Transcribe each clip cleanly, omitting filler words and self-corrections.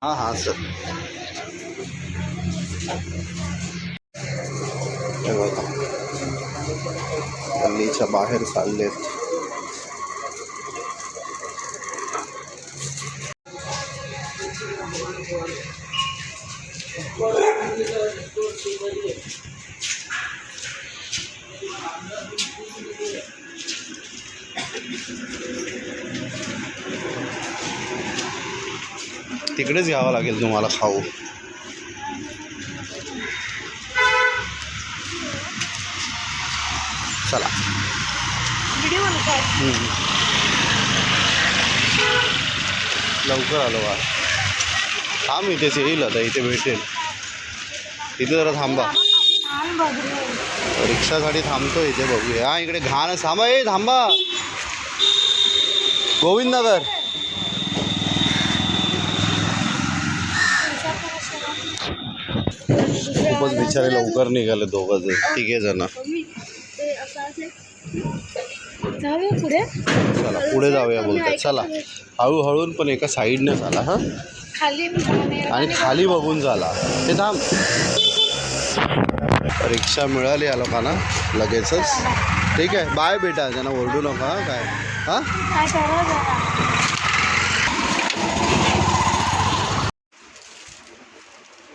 हाँ हाँ सर. हे बघा गल्लीच्या बाहेर चाललेत. तिकडेच घ्यावं लागेल तुम्हाला खाऊ. चला. लवकर आलो बा. थांब इथेच येईल आता. इथे भेटेल. इथे जरा थांबा. रिक्षासाठी थांबतो इथे. बघूया. हा इकडे घाण थांबा. थांबा. गोविंदनगर. खूपच बिचारे लवकर निघाले दोघं जण. तिघे जण. चला पुढे जाऊया बोलतात. चला हळूहळू पण एका साईडने झाला. हा आणि खाली बघून झाला. हे थांब. रिक्षा मिळाली या लोकांना लगेचच. ठीक आहे. बाय बेटा. त्यांना ओरडू नका. काय हां.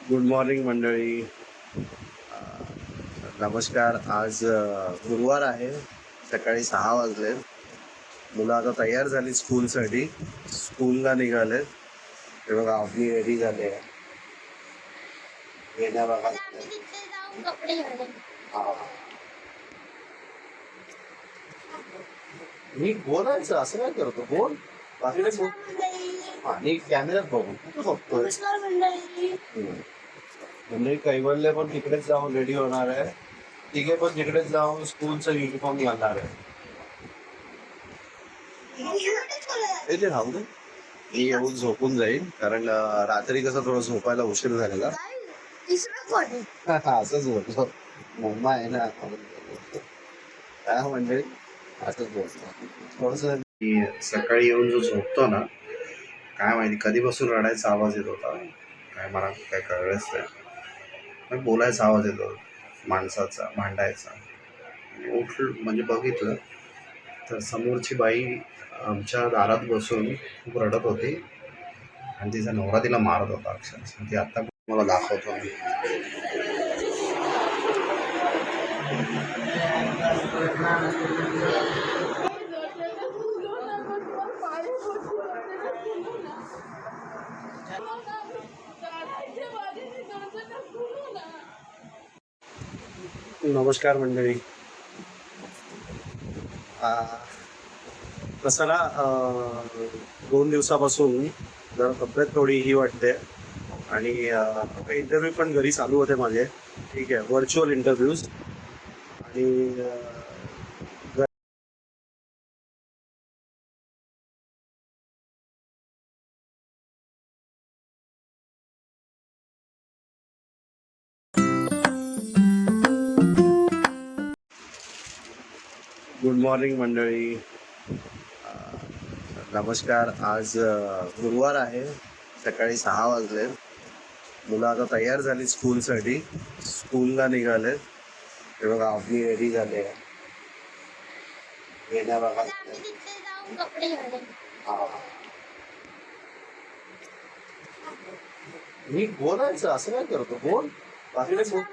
गुड मॉर्निंग मंडळी. नमस्कार. आज गुरुवार आहे. सकाळी 6 वाजले. मुलं आता तयार झाली स्कूलसाठी. स्कूलला निघाले. ते बघा आपली रेडी झाले. येण्या बघा. मी बोलायचं असं काय करतो. बोल. बाकीकडे बोल. आणि कॅमेऱ्यात बघू कुठं बघतोय. म्हणजे कैवल्य पण तिकडेच जाऊन रेडी होणार आहे. तिघे पण तिकडेच जाऊन स्कूलचा युनिफॉर्म घालणार आहे. ते राहू दे. मी येऊन झोपून जाईल. कारण रात्री कसं थोडं झोपायला उशीर झालेला. असंच बोलतो. मम्मा आहे ना. काय म्हणजे असंच बोलतो. थोडस सकाळी येऊन जो झोपतो ना. काय माहिती कधीपासून रडायचा आवाज येत होता. काय मला काय कळलंच नाही. बोलायचा आवाज येतो माणसाचा. भांडायचा. म्हणजे बघितलं तर समोरची बाई आमच्या दारात बसून खूप रडत होती. आणि तिचा नवरा तिला मारत होता अक्षरशः. ती आत्ता मला दाखवतो. नमस्कार मंडळी. कसं ना 2 दिवसापासून जरा तब्येत थोडी ही वाटते. आणि इंटरव्ह्यू पण घरी चालू होते माझे. ठीक आहे. Virtual interviews. आणि गुड मॉर्निंग मंडळी. नमस्कार. आज गुरुवार आहे. सकाळी 6 वाजले. मुलं आता तयार झाली स्कूलसाठी. स्कूलला निघाले. ते बघा आपली रेडी झाले. येण्या बघा. मी बोलायचं असं काय करतो. बोल. बाकीकडे बोल.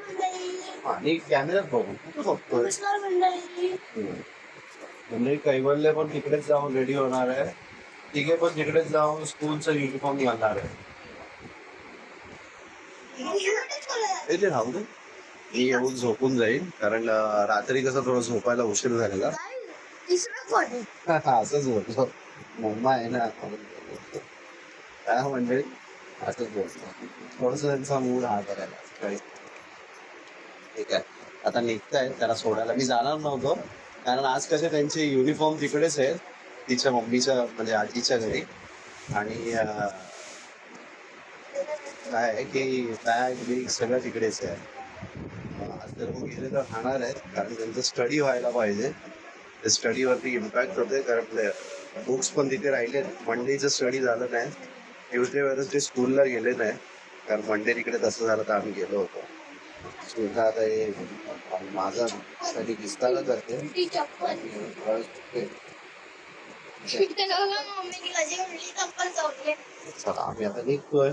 आणि कॅमेऱ्यात बघू कुठं बघतोय. म्हणजे कैवल्य पण तिकडेच जाऊन रेडी होणार आहे. तिघे पण तिकडेच जाऊन स्कूलचा युनिफॉर्म घालणार आहे. ते राहू दे. मी येऊन झोपून जाईल. कारण रात्री कसं थोडं झोपायला उशीर झालेला. असंच बोलतो. मम्मा आहे ना. काय म्हणजे असंच बोलतो. थोडस त्यांचा मूड हा करायला सकाळी. ठीक आहे. आता निघताय. त्याला सोडायला मी जाणार नव्हतो. कारण आज कसे त्यांचे युनिफॉर्म तिकडेच आहेत. तिच्या मम्मीच्या म्हणजे आजीच्या घरी. आणि काय आहे की बॅग बिग सगळं तिकडेच आहे. आज जर मग गेले तर राहणार आहेत. कारण त्यांचं स्टडी व्हायला पाहिजे. ते स्टडीवरती इम्पॅक्ट होते. कारण बुक्स पण तिथे राहिले. मंडेचं स्टडी झालं नाही. ट्युजडे वेनसडे स्कूलला गेले नाही, कारण मंडे तिकडे तसं झालं तर आम्ही गेलो होतो. स्कूलला आता हे माझा साठी दिसताना करते. चला आम्ही आता निघतोय,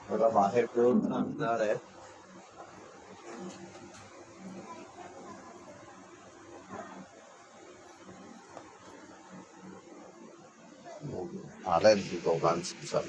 मला बाहेर फिरून थांबणार आहे. आलाय दोघांचं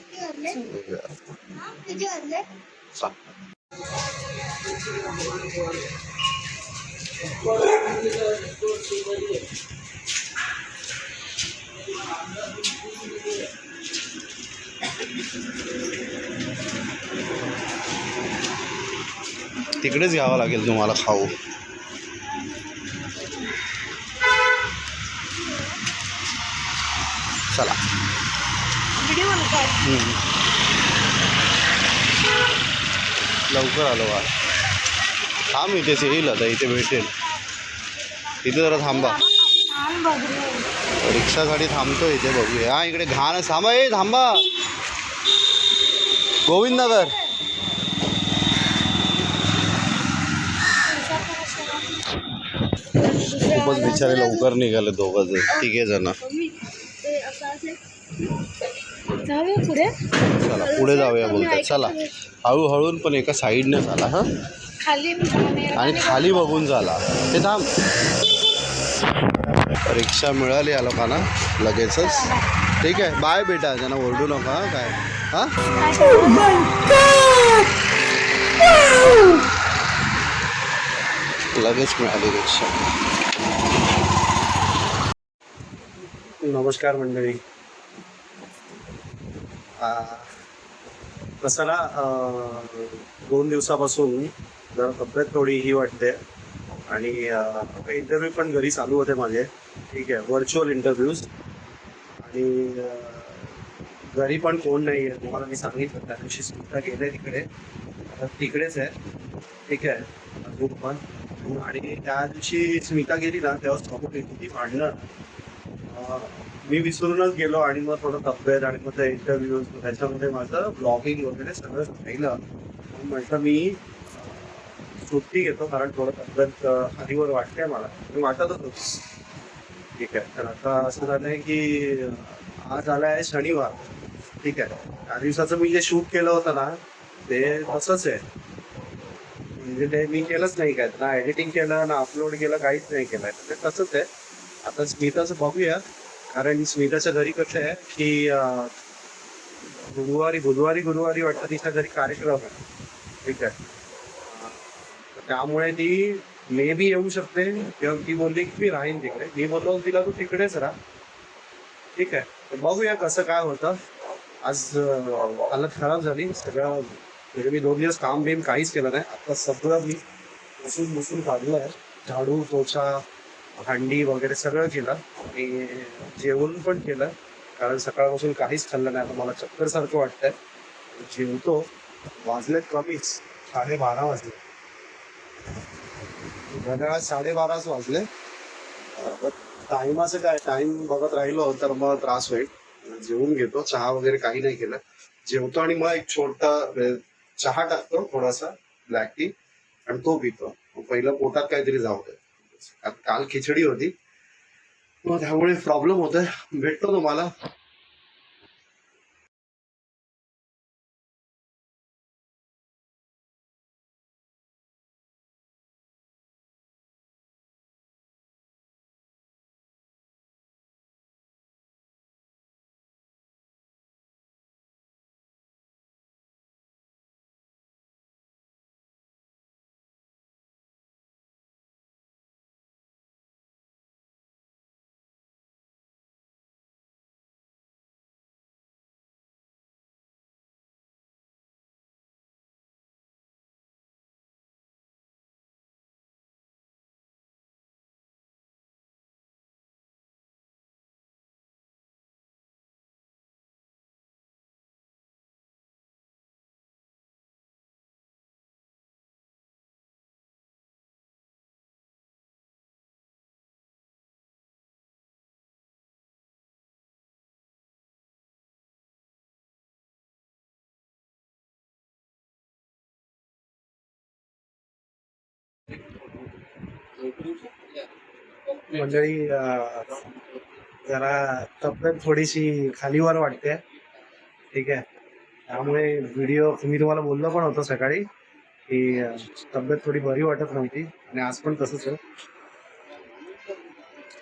तिकडेच घ्यावं लागेल तुम्हाला खाऊ. चला लवकर आलो बा. थांब इथेच येईल, आता इथे भेटेल. इथे जरा थांबा, रिक्षासाठी थांबतो इथे, बघूया. हा इकडे घाण थांबा, थांबा. गोविंदनगर. खूपच बिचारे लवकर निघाले दोघं जण, तिघे जण. चला पुढे जाऊया बोलतात. चला हळूहळू पण एका साईडने झाला. हा आणि खाली बघून झाला. ते थांब. रिक्षा मिळाली या लोकांना लगेचच. ठीक आहे, बाय बेटा, त्यांना ओरडू नका. काय हा लगेच मिळाली रिक्षा. नमस्कार मंडळी. कसं ना, 2 दिवसापासून जरा तब्येत थोडी ही वाटते आणि इंटरव्ह्यू पण घरी चालू होते माझे. ठीक आहे, व्हर्च्युअल इंटरव्ह्यूज. आणि घरी पण कोण नाही आहे, तुम्हाला मी सांगितलं त्या दिवशी सुद्धा गेले तिकडे, तिकडेच आहे. ठीक आहे, अजून पण. आणि त्या दिवशी स्मिता गेली ना, तेव्हा समोर किती भांडणं. मी विसरूनच गेलो आणि मग थोडं तब्येत आणि मग इंटरव्ह्यूज, त्याच्यामध्ये माझं ब्लॉगिंग वगैरे सगळं राहिलं. म्हटलं मी सुट्टी घेतो, कारण थोडं तब्येत खालीवर वाटते मला, मी वाटतच होतो. ठीक आहे, तर आता असं झालंय की आज आला आहे शनिवार. ठीक आहे, त्या दिवसाचं मी जे शूट केलं होतं ना, ते तसंच आहे. म्हणजे ते मी केलंच नाही, काय ना एडिटिंग केलं ना अपलोड केलं, काहीच नाही केलंय. ते तसंच आहे. आता स्मिताचं बघूया, कारण स्मिताच्या घरी कसं आहे की गुरुवारी वाटतं तिच्या घरी कार्यक्रम आहे. ठीक आहे, त्यामुळे ती मे बी येऊ शकते, किंवा ती बोलली की मी राहीन तिकडे. मी बोललो तिला तू तिकडेच राहा. ठीक आहे, तर बघूया कसं काय होतं. आज हालत खराब झाली सगळं. म्हणजे मी 2 दिवस काम बिम काहीच केलं नाही. आता सगळं मी बसून काढलं आहे. झाडू, पोछा, भांडी वगैरे सगळं केलं आणि जेवण पण केलं, कारण सकाळपासून काहीच खाल्लं नाही. आता मला चक्कर सारखं वाटतंय. जेवतो. वाजलेत कमीच 12:30 वाजले. घड्याळात 12:30 वाजले. टाइमाचं काय, टाइम बघत राहिलो तर मग त्रास होईल. जेवून घेतो. चहा वगैरे काही नाही केलं. जेवतो आणि मग एक छोटा चहा टाकतो, थोडासा ब्लॅक टी, आणि तो पितो. पहिलं पोटात काहीतरी जाऊ दे. काल खिचडी होती, मग त्यामुळे प्रॉब्लेम होतोय. भेटतो तुम्हाला. मंडळी जरा तब्येत थोडीशी खालीवर वाटते. ठीक आहे, त्यामुळे व्हिडिओ मी तुम्हाला बोललो पण होतो सकाळी की तब्येत थोडी बरी वाटत नव्हती आणि आज पण तसंच आहे.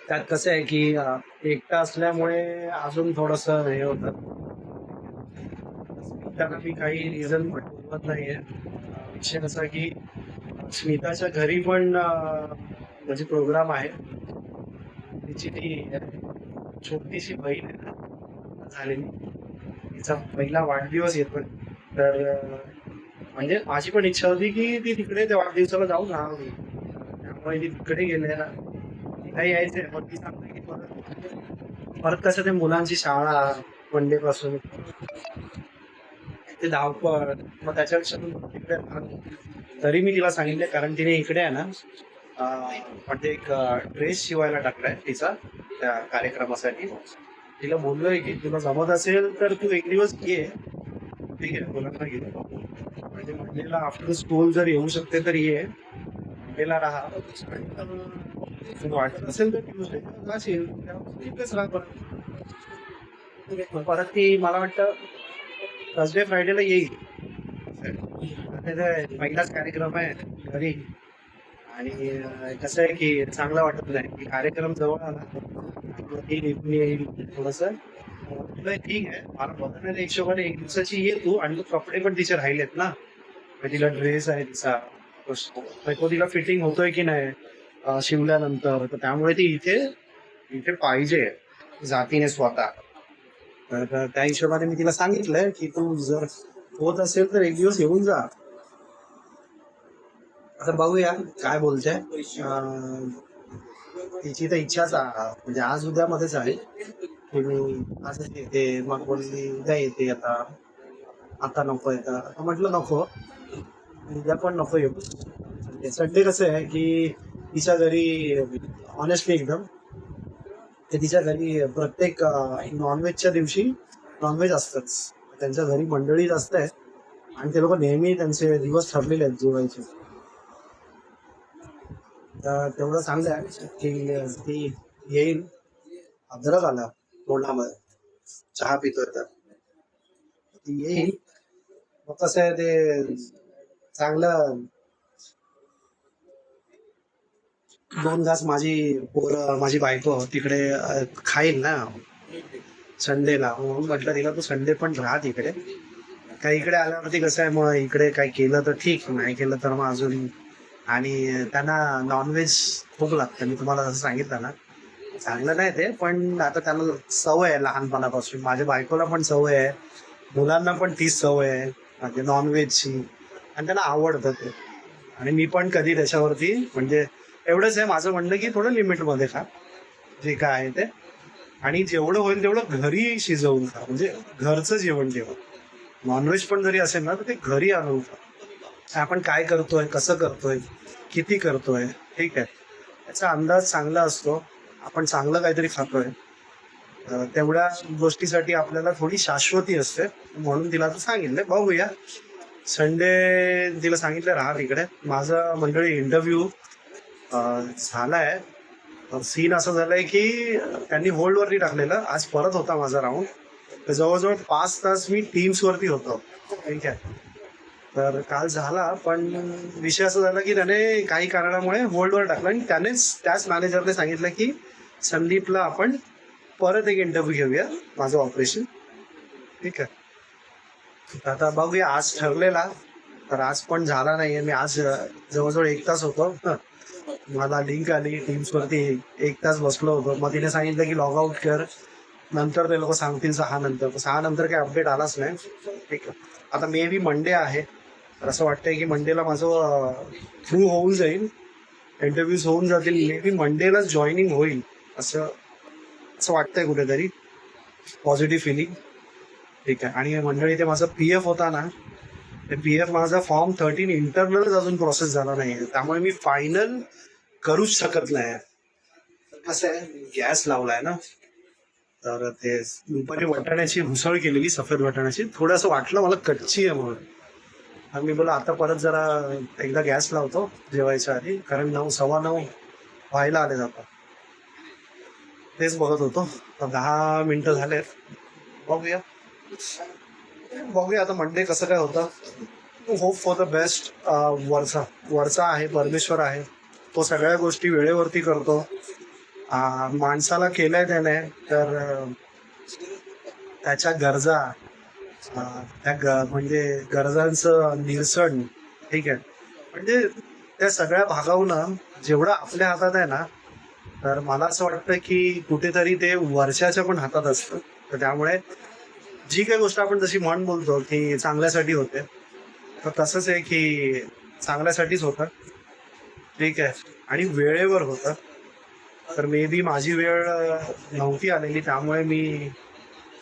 त्यात कसं आहे की एकटा असल्यामुळे अजून थोडस हे होतं. त्यांना मी काही रिझन बोलत नाहीये. विषय कसा की स्मिताच्या घरी पण म्हणजे प्रोग्राम आहे. तिची ती छोटीशी बहीण आहे ना झालेली, तिचा पहिला वाढदिवस येतोय. तर म्हणजे माझी पण इच्छा होती की ती तिकडे त्या वाढदिवसाला जाऊन राहावी. त्यामुळे ती तिकडे गेले ना, तिला यायचंय. मग ती सांगते की परत परत कसं ते मुलांची शाळा मंडे पासून ते धावपळ, मग त्याच्यापेक्षा तिकडे तरी मी तिला सांगितलं, कारण तिने इकडे आहे ना म्हणजे एक ड्रेस शिवायला टाकलाय तिचा त्या कार्यक्रमासाठी. तिला बोललोय की तुला जमत असेल तर तू एक दिवस ये. ठीक आहे, मुलांना घे म्हणजे मंडेला आफ्टर स्कूल जर येऊ शकते तर ये, मंडेला राहा. वाटत असेल तर तिकडेच राहा परत ती मला वाटतं थर्सडे फ्रायडेला येईल. पहिलाच कार्यक्रम आहे घरी आणि कसं आहे की चांगलं वाटत नाही की कार्यक्रम जवळ आला ती निघून येईल थोडस. ठीक आहे, मला बघण्याच्या हिशोबाने एक दिवसाची ये तू, आणि कपडे पण तिचे राहिलेत ना, तिला ड्रेस आहे तिचा, तो तिला फिटिंग होतोय की नाही शिवल्यानंतर, तर त्यामुळे ती इथे इथे पाहिजे जातीने स्वतः. तर त्या हिशोबाने मी तिला सांगितलंय की तू जर होत असेल तर एक दिवस येऊन जा. आता बघूया काय बोलते. तिची तर इच्छाच म्हणजे आज उद्या मध्येच आहे की मी असंच येते. मग बोलली उद्या येते, आता आता नको येतं. आता म्हटलं नको, उद्या पण नको येऊ. संडे कसं आहे की तिच्या घरी ऑनेस्टली एकदम ते तिच्या घरी प्रत्येक नॉनव्हेजच्या दिवशी नॉनव्हेज असतंच. त्यांच्या घरी मंडळी जास्त आहे आणि ते लोक नेहमी त्यांचे दिवस ठरलेले आहेत जेवायचे. तर तेवढं चांगलं आहे की ती येईल. अद्रक आला तोंडामध्ये, चहा पितोय तर ती येईल. मग कसं आहे ते चांगलं 2 घास माझी पोरं माझी बायको तिकडे खाईल ना संडेला. म्हणून म्हटलं तिला तू संडे पण राहा तिकडे. काही इकडे आल्यावरती कसं आहे, मग इकडे काही केलं तर ठीक, नाही केलं तर मग अजून. आणि त्यांना नॉनव्हेज खूप लागतं, मी तुम्हाला जसं सांगितलं ना. चांगलं नाही ते, पण आता त्यांना सवय आहे लहानपणापासून. माझ्या बायकोला पण सवय आहे, मुलांना पण तीच सवय आहे म्हणजे नॉनव्हेजची, आणि त्यांना आवडतं ते. आणि मी पण कधी त्याच्यावरती म्हणजे एवढंच आहे माझं म्हणणं की थोडं लिमिटमध्ये खा जे काय आहे ते, आणि जेवढं होईल तेवढं घरी शिजवून खा, म्हणजे घरचं जेवण जेवण. नॉनव्हेज पण जरी असेल ना तर ते घरी आणून खा. आपण काय करतोय, कसं करतोय, किती करतोय, ठीक आहे, याचा अंदाज चांगला असतो. आपण चांगलं काहीतरी खातोय, तेवढ्या गोष्टीसाठी आपल्याला थोडी शाश्वती असते. म्हणून तिला तर सांगितलं बघूया संडे. तिला सांगितलं राहा तिकडे. माझा मंडळी इंटरव्ह्यू झालाय. सीन असं झालंय की त्यांनी होल्डवरती टाकलेलं. आज परत होता माझा राऊंड, तर जवळजवळ 5 तास मी टीम्सवरती होतो. ठीक आहे, तर काल झाला, पण विषय असं झाला की त्याने काही कारणामुळे होल्डवर टाकला आणि त्याच मॅनेजरने सांगितलं की संदीपला आपण परत एक इंटरव्ह्यू घेऊया माझं ऑपरेशन. ठीक आहे, आता बघूया. आज ठरलेला तर आज पण झाला नाहीये. मी आज जवळजवळ 1 तास होतो. मला लिंक आली टीम्सवरती, 1 तास बसलो होतो. मग तिने सांगितलं की लॉग आउट कर, नंतर ते लोक सांगतील 6 नंतर. 6 नंतर काही अपडेट आलाच नाही. ठीक आहे, आता मे बी मंडे आहे, तर असं वाटतंय की मंडेला माझं थ्रू होऊन जाईल, इंटरव्ह्यूज होऊन जातील. मे बी मंडेलाच जॉईनिंग होईल असं असं वाटतंय कुठेतरी, पॉझिटिव्ह फिलिंग. ठीक आहे, आणि मंडळी ते माझं PF होता ना, ते PF माझा फॉर्म 13 इंटरनलच अजून प्रोसेस झाला नाही, त्यामुळे मी फायनल करूच शकत नाही. कसं आहे, गॅस लावलाय ना, तर ते दुपारी वाटाण्याची घुसळ केलेली, सफेद वाटाण्याची. थोडंसं वाटलं मला कच्ची आहे म्हणून, आणि मी बोला आता परत जरा एकदा गॅस लावतो जेवायच्या आधी, कारण 9, 9:15 व्हायला आले जातात. तेच बघत होतो. तर 10 मिनिटं झालेत. बघूया बघूया आता मंडे कसं काय होतं. Hope for the best. वरचा आहे, परमेश्वर आहे, तो सगळ्या गोष्टी वेळेवरती करतो. माणसाला केलंय त्याने, तर त्याच्या गरजा, म्हणजे गरजांचं निरसन, ठीक आहे, म्हणजे त्या सगळ्या भागावून जेवढं आपल्या हातात आहे ना, तर मला असं वाटतं की कुठेतरी ते वर्षाच्या पण हातात असतं. तर त्यामुळे जी काही गोष्ट आपण जशी म्हण बोलतो की चांगल्यासाठी होते, तर तसंच आहे की चांगल्यासाठीच होतं, ठीक आहे, आणि वेळेवर होतं. तर मे बी माझी वेळ नव्हती आलेली, त्यामुळे मी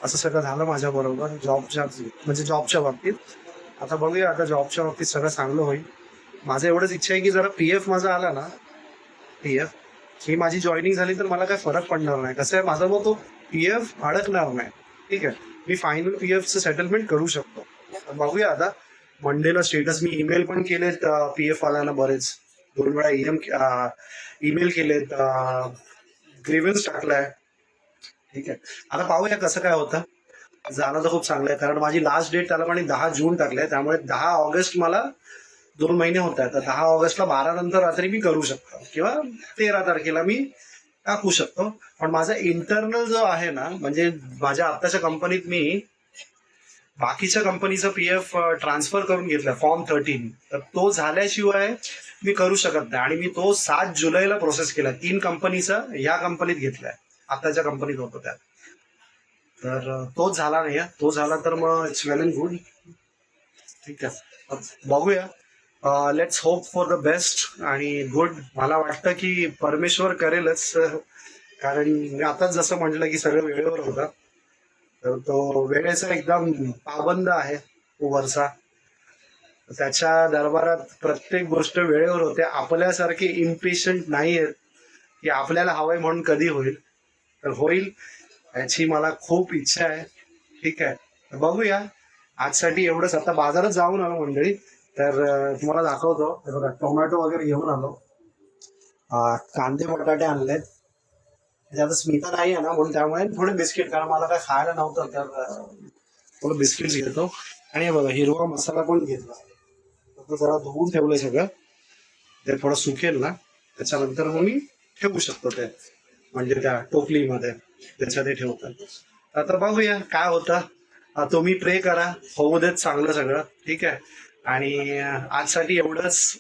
असं सगळं झालं माझ्याबरोबर जॉबच्या बाबतीत. आता बघूया, आता जॉबच्या बाबतीत सगळं चांगलं होईल. माझं एवढंच इच्छा आहे की जरा PF माझा आला ना, PF ही माझी जॉईनिंग झाली तर मला काय फरक पडणार नाही. कसं आहे, माझा मग तो PF अडकणार नाही, ठीक आहे, मी फायनल PFचं सेटलमेंट करू शकतो. तर बघूया आता मंडेला स्टेटस. मी ईमेल पण केलेत PF वाल्यांना, बरेच 2 वेळा ईमेल केलेत, ग्रीव्हन्स टाकलाय, ठीक आहे. आता पाहूया कसं काय होतं. जाणं तर खूप चांगलं आहे, कारण माझी लास्ट डेट त्याला पण 10 जून टाकले, त्यामुळे 10 ऑगस्ट मला 2 महिने होत आहेत. तर 10 ऑगस्टला 12 नंतर रात्री मी करू शकतो, किंवा 13 तारखेला मी टाकू शकतो. पण माझा इंटरनल जो आहे ना, म्हणजे माझ्या आत्ताच्या कंपनीत मी बाकीच्या कंपनीचा PF ट्रान्सफर करून घेतला, फॉर्म 13, तर तो झाल्याशिवाय मी करू शकत नाही. आणि मी तो 7 जुलैला प्रोसेस केला. 3 कंपनीचा ह्या कंपनीत घेतलाय, आत्ताच्या कंपनीत होतो त्यात. तर तोच झाला नाही. तो झाला तर मग इट्स वेल अँड गुड, ठीक आहे. बघूया, let's hope for the best आणि गुड. मला वाटतं की परमेश्वर करेलच, कारण मी आताच जसं म्हटलं की सगळं वेळेवर होतं. तर तो वेळेचा एकदम पाबंद आहे वरचा. त्याच्या दरबारात प्रत्येक गोष्ट वेळेवर होते. आपल्यासारखे इम्पेशंट नाही आहेत की आपल्याला हवंय म्हणून कधी होईल. तर होईल याची मला खूप इच्छा आहे, ठीक आहे. तर बघूया. आजसाठी एवढंच. आता बाजारात जाऊन आलो मंडळी, तर तुम्हाला दाखवतो. हे बघा, टोमॅटो वगैरे घेऊन आलो, कांदे बटाटे आणलेत. आता स्मिता नाही आहे ना, म्हणून त्यामुळे थोडे बिस्किट, कारण मला काय खायला नव्हतं, तर थोडं बिस्किट घेतो. आणि हे बघा, हिरवा मसाला पण घेतला. तर जरा धुवून ठेवलंय सगळं, ते थोडं सुकेल ना, त्याच्यानंतर मग मी ठेवू शकतो ते, म्हणजे त्या टोपलीमध्ये त्याच्या ते ठेवतात. आता बघूया काय होतं. तुम्ही प्रे करा, होऊ देत चांगलं सगळं, ठीक आहे. आणि आजसाठी एवढंच.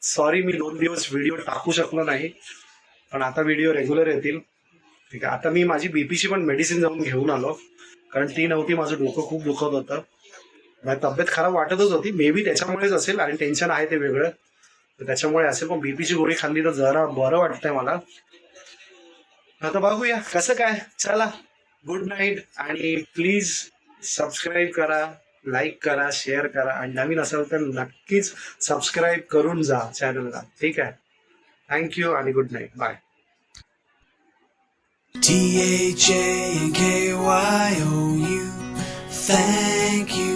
सॉरी, मी 2 दिवस व्हिडिओ टाकू शकलो नाही, पण आता व्हिडिओ रेग्युलर येतील, ठीक आहे. आता मी माझी बीपीची पण मेडिसिन जाऊन घेऊन आलो, कारण ती नव्हती. माझं डोकं खूप दुखत होतं, माझी तब्येत खराब वाटतच होती. मे बी त्याच्यामुळेच असेल, आणि टेन्शन आहे ते वेगळं, तर त्याच्यामुळे असेल. पण बीपीची गोळी खाल्ली तर जरा बरं वाटतंय मला. आता बघूया कसं काय. चला, गुड नाईट. आणि प्लीज सबस्क्राईब करा, लाईक करा, शेअर करा, आणि नवीन असेल तर नक्कीच सबस्क्राईब करून जा चॅनलला, ठीक आहे. थँक्यू आणि good night. Bye. THANKYOU. Thank you.